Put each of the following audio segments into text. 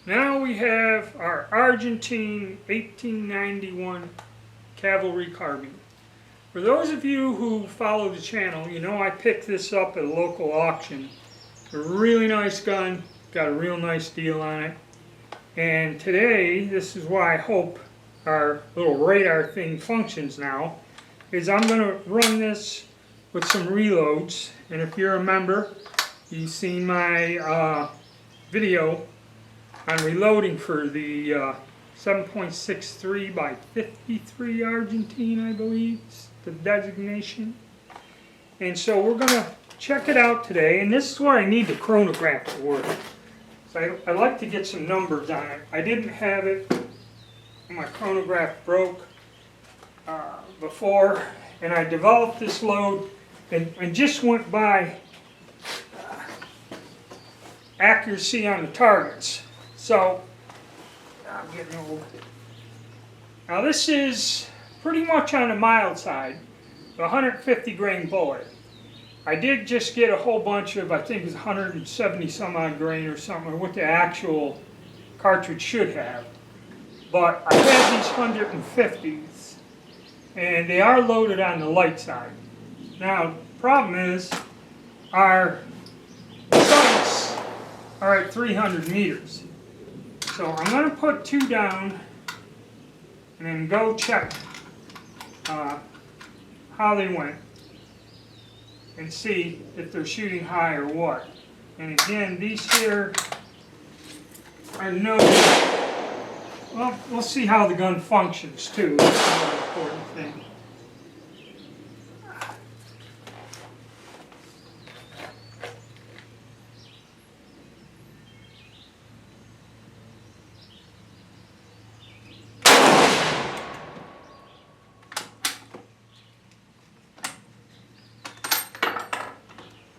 Now we have our Argentine 1891 Calvary Carbine. For those of you who follow the channel, you know I picked this up at a local auction. A really nice gun, got a real nice deal on it. And today, this is why I hope our little radar thing functions now, is I'm going to run this with some reloads. And if you're a member, you've seen my video on reloading for the 7.63 by 53 Argentine, I believe, is the designation. And so we're going to check it out today, and this is where I need the chronograph to work. So I like to get some numbers on it. I didn't have it, my chronograph broke before, and I developed this load and just went by accuracy on the targets. So, I'm getting old. Now this is pretty much on the mild side, a 150 grain bullet. I did just get a whole bunch of, I think it was 170 some odd grain or something, what the actual cartridge should have. But I have these 150s, and they are loaded on the light side. Now, the problem is, our sights are at 300 meters. So I'm going to put two down and then go check how they went and see if they're shooting high or what. And again, these here are no, well, we'll see how the gun functions too. That's another important thing.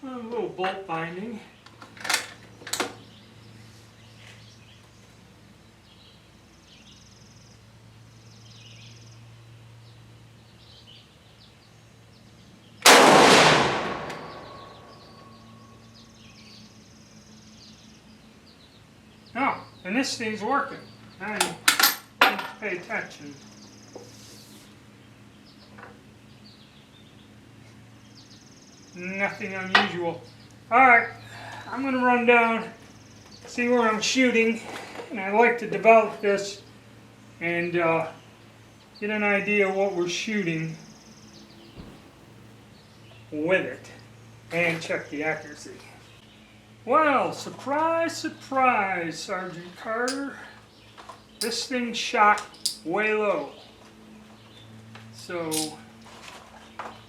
A little bolt binding. Oh, and this thing's working. Now you need to pay attention. Nothing unusual. Alright, I'm going to run down, see where I'm shooting, and I like to develop this and get an idea of what we're shooting with it and check the accuracy. Well, surprise, surprise, Sergeant Carter. This thing shot way low. So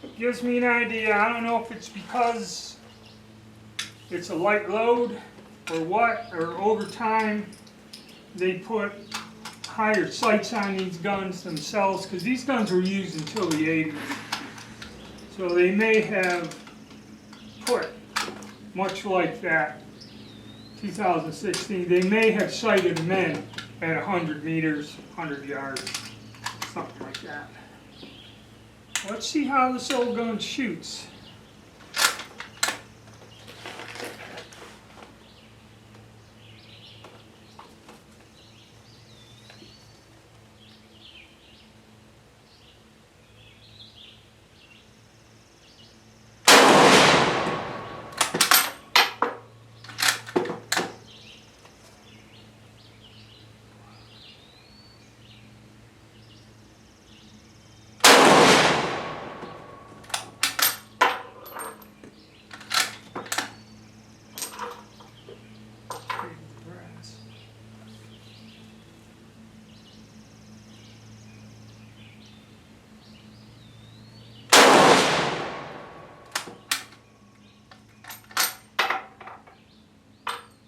it gives me an idea. I don't know if it's because it's a light load or what, or over time they put higher sights on these guns themselves, because these guns were used until the 80s. So they may have put, much like that 2016, they may have sighted men at 100 meters, 100 yards, something like that. Let's see how this old gun shoots.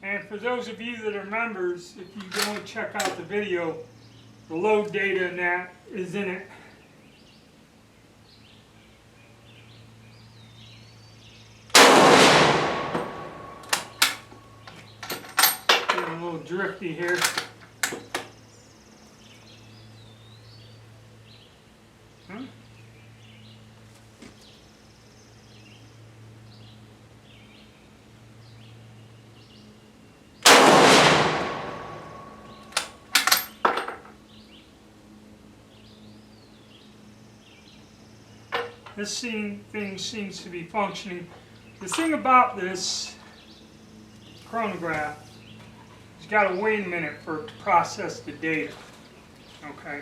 And for those of you that are members, if you go and check out the video, the load data and that is in it. Getting a little drifty here. Huh? this thing seems to be functioning. The thing about this chronograph, it's got to wait a minute for it to process the data. Okay.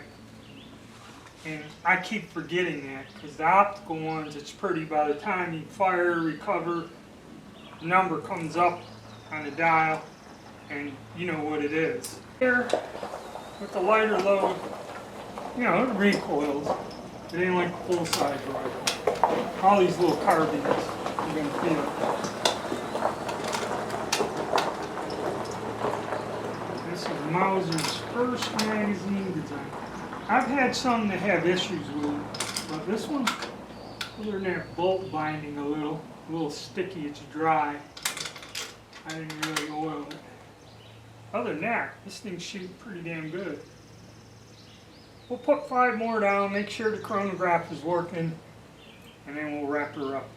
And I keep forgetting that because the optical ones, it's pretty. By the time you fire, recover, the number comes up on the dial and you know what it is. Here, with the lighter load, you know, it recoils. It ain't like a full-size rifle. All these little carbines, you're going to feel it. This is Mauser's first magazine design. I've had some that have issues with it, but this one, other than that bolt binding a little sticky, it's dry. I didn't really oil it. Other than that, this thing shoots pretty damn good. We'll put 5 more down, make sure the chronograph is working, and then we'll wrap her up.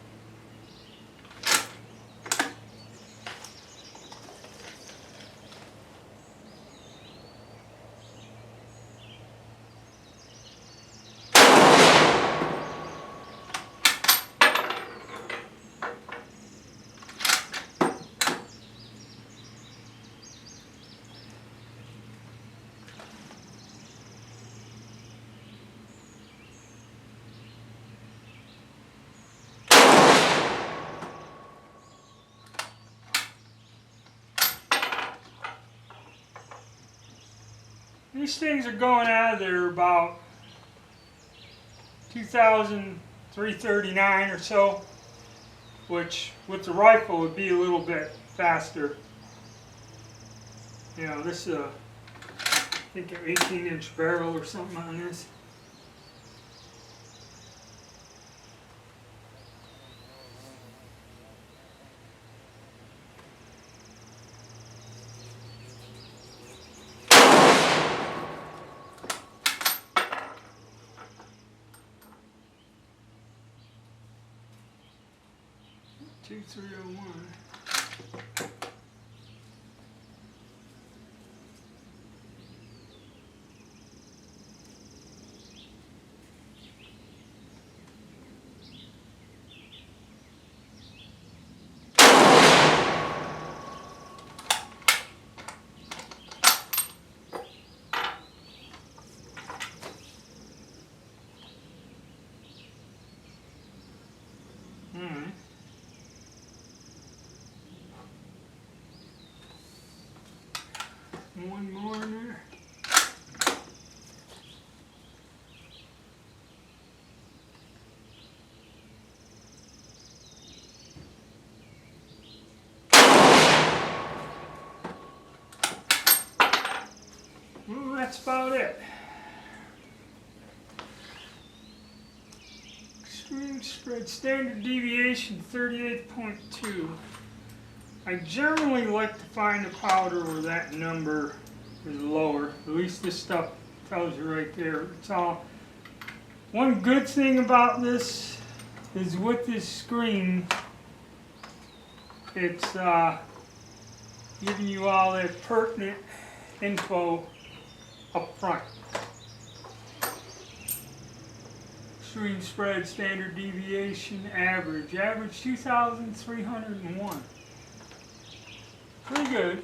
These things are going out of there about 2,339 or so, which with the rifle would be a little bit faster. You know, this is I think an 18-inch barrel or something on this. Two 301. One more in there. Well, that's about it. Extreme spread, standard deviation 38.2. I generally like to find a powder where that number is lower. At least this stuff tells you right there. It's all. One good thing about this is with this screen, it's giving you all that pertinent info up front. Extreme spread, standard deviation, average. Average 2,301. Pretty good.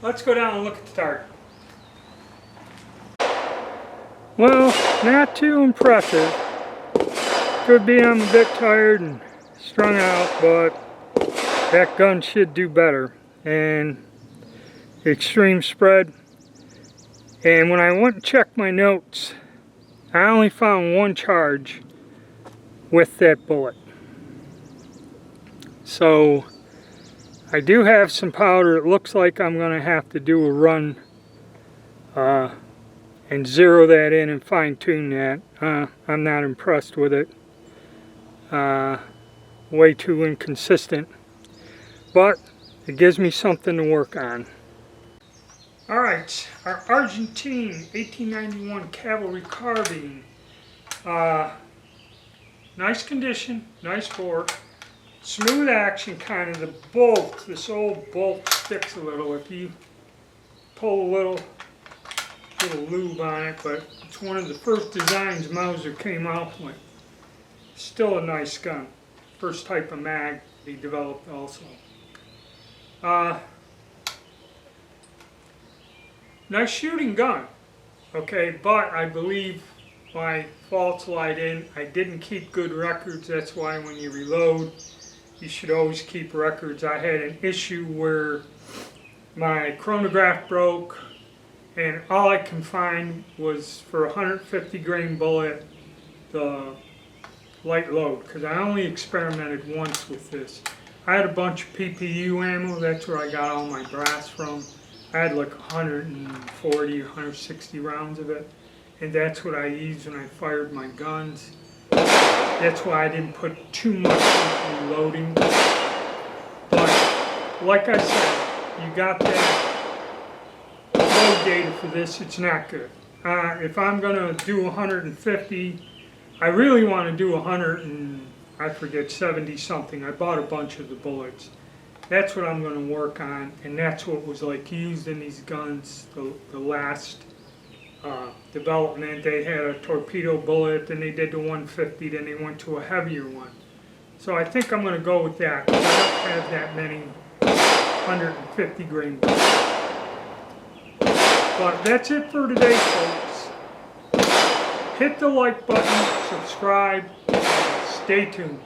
Let's go down and look at the target. Well, not too impressive. Could be I'm a bit tired and strung out, but that gun should do better. And extreme spread. And when I went and checked my notes, I only found one charge with that bullet. So I do have some powder. It looks like I'm going to have to do a run and zero that in and fine tune that. I'm not impressed with it. Way too inconsistent. But it gives me something to work on. Alright, our Argentine 1891 Calvary Carbine. Nice condition, nice bore. Smooth action kind of. The bolt, this old bolt sticks a little. If you pull a little little lube on it, but it's one of the first designs Mauser came out with. Still a nice gun. First type of mag they developed also. Nice shooting gun, okay, but I believe my faults lied in. I didn't keep good records. That's why when you reload, you should always keep records. I had an issue where my chronograph broke, and all I can find was for a 150 grain bullet, the light load, because I only experimented once with this. I had a bunch of PPU ammo. That's where I got all my brass from. I had like 140 or 160 rounds of it, and that's what I used when I fired my guns. That's why I didn't put too much into reloading. But like I said, you got that load data for this, it's not good. If I'm gonna do 150, I really want to do 100 and I forget 70 something. I bought a bunch of the bullets. That's what I'm going to work on, and that's what was like used in these guns. The last development, they had a torpedo bullet, then they did the 150, then they went to a heavier one. So I think I'm going to go with that. I don't have that many 150 grain bullets. But that's it for today, folks. Hit the like button, subscribe, stay tuned.